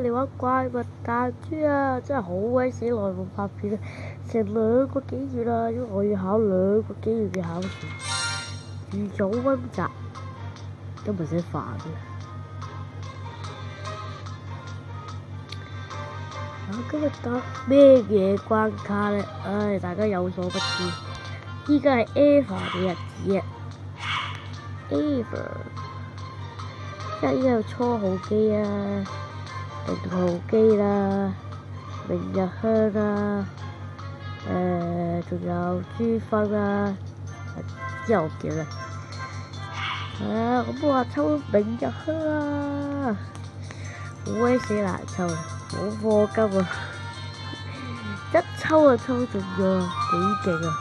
你玩怪物彈珠啊，真係好鬼死耐冇拍片啦，成2個幾月啦，因為我要考2個幾月嘅考試，預早溫習都唔使煩嘅。今日打咩嘢關卡咧？唉，大家有所不知，依家係 Eva 嘅日子啊 ！Eva， 依家有初號機啊，定號機啦，明日香啦，仲有珠分啦，之後唔記得啦。咁我話抽明日香啊，好鬼死難抽，冇課金啊！一抽就抽中咗，幾勁啊！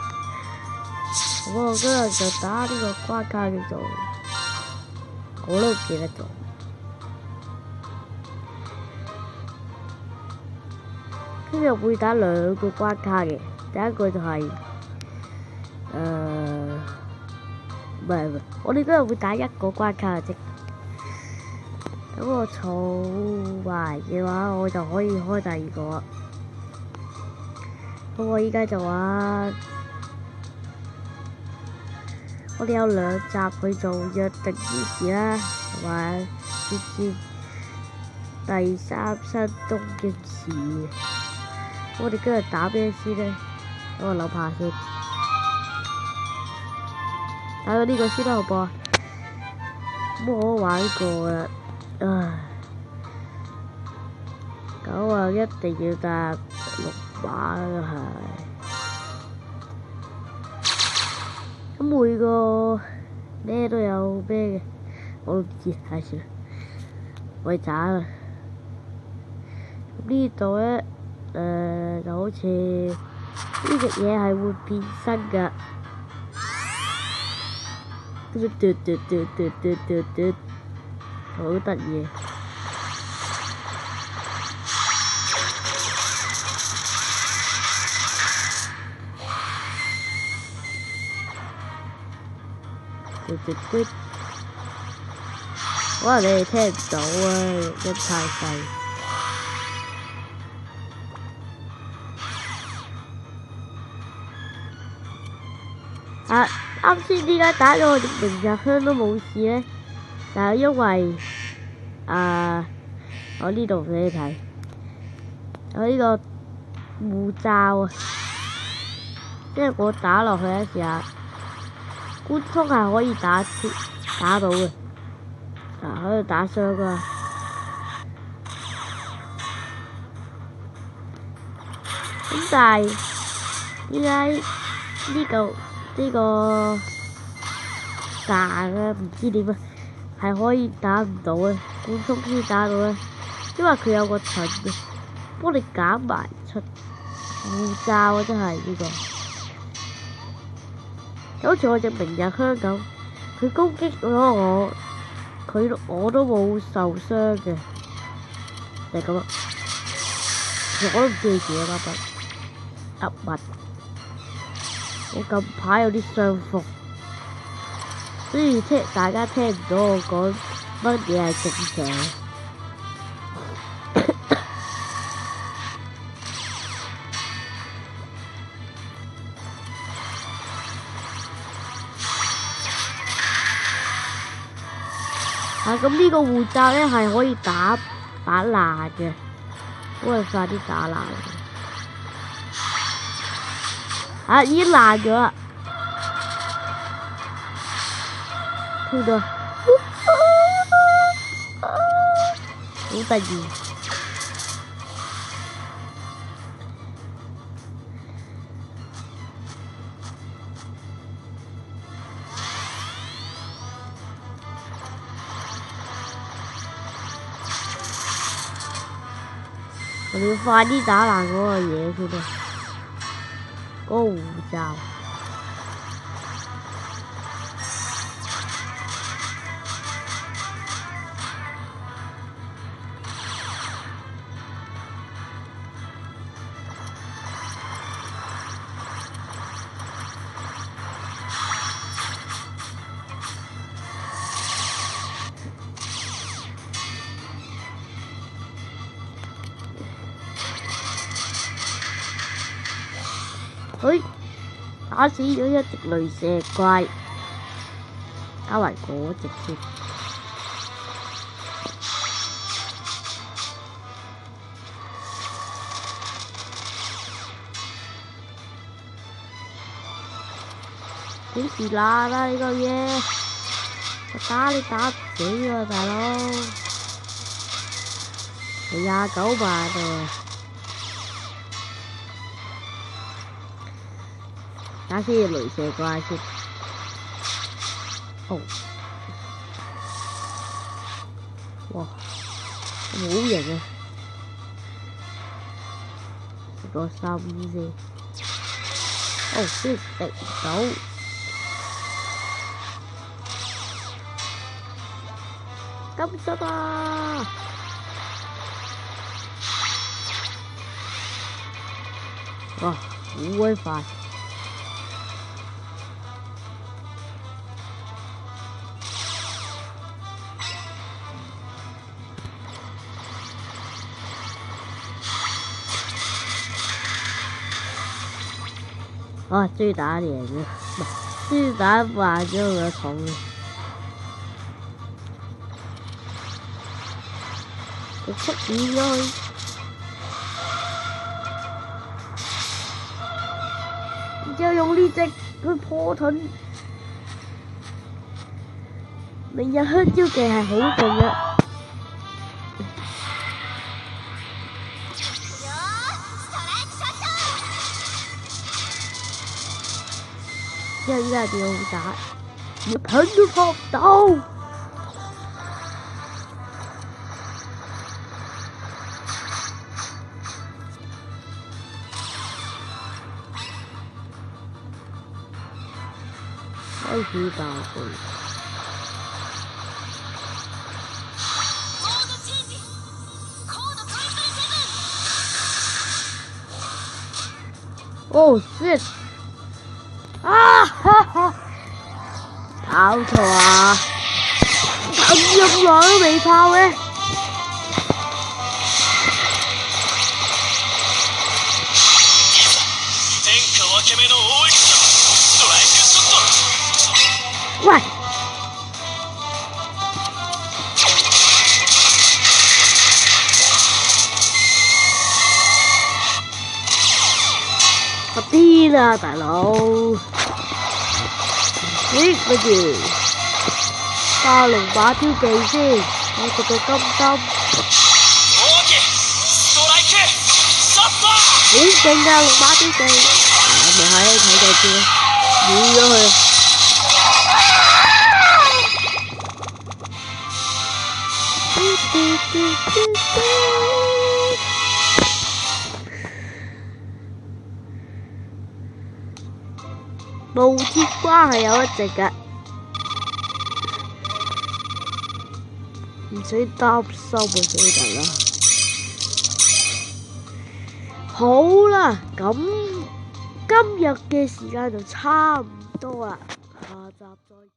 我今日就打呢個關卡叫做，我都唔記得咗。今日會打2個關卡嘅，第一個就係唔係，我哋今日會打1個關卡嘅啫。咁我儲埋嘅話，我就可以開第2個。咁我依家就玩，我哋有2集去做約定之時啦，同埋決戰第3新東京市。我哋今日打咩先呢？等我諗下先。打咗呢個先啦，好唔好啊？我玩過啦，唉，咁啊一定要搭6碼啦，係。咁每個咩都有咩嘅，我都唔知，係算啦，我哋渣啦。呢度咧，就好似呢隻嘢係會變身㗎。嘟，好得意。嘟，可能你哋聽唔到啊，音太細。啱先點解打咗我哋明日香都冇事咧？就係因為我呢度俾你睇，有呢個護罩啊，即係我打落去嘅時候，官方係可以打到嘅，可以打傷噶。咁但係點解呢個彈啊，唔知點啊，係可以打唔到咧？官方先打到咧，因為佢有個盾嘅，幫你減埋出護罩啊！真係呢個，就好似我隻明日香咁，佢攻擊咗我，我都冇受傷嘅，就係咁啦。其實我都唔知你自己噏乜。我近排有啲傷風，所以大家聽唔到我講乜嘢係正常。咁呢個護罩咧係可以打爛嘅，我哋快啲打爛。已經爛咗啦，聽到，好得意。我哋要快啲打爛嗰個嘢先得。嗰個護罩，佢打死咗一隻雷射怪，加埋嗰隻先。幾時爛啦呢個嘢？我打你打唔死啊，大佬！29萬啊！打死隻雷射怪先。哦！哇！好型啊！食個心先。哦，先食唔到。金身啊！哇，好鬼快！哇，終於打贏咗，唔係，終於打壞咗我個桶。我出現咗佢，然之後用呢隻去破盾。明日香蕉技係好勁嘅。之後依家點好打？連盾都破唔到。開始爆佢。Oh shit！ 啊哈哈！搞錯啊！咁耐都未爆嘅。喂！我癲啦，大佬！咦，乜嘢？化龍馬挑技先，我食個金針。好勁啊，龍馬挑技！咪係睇就知，秒咗佢。無鐵瓜係有一隻㗎，唔使擔心啊，兄弟啦。好啦，咁今日嘅時間就差唔多啦，下集再見。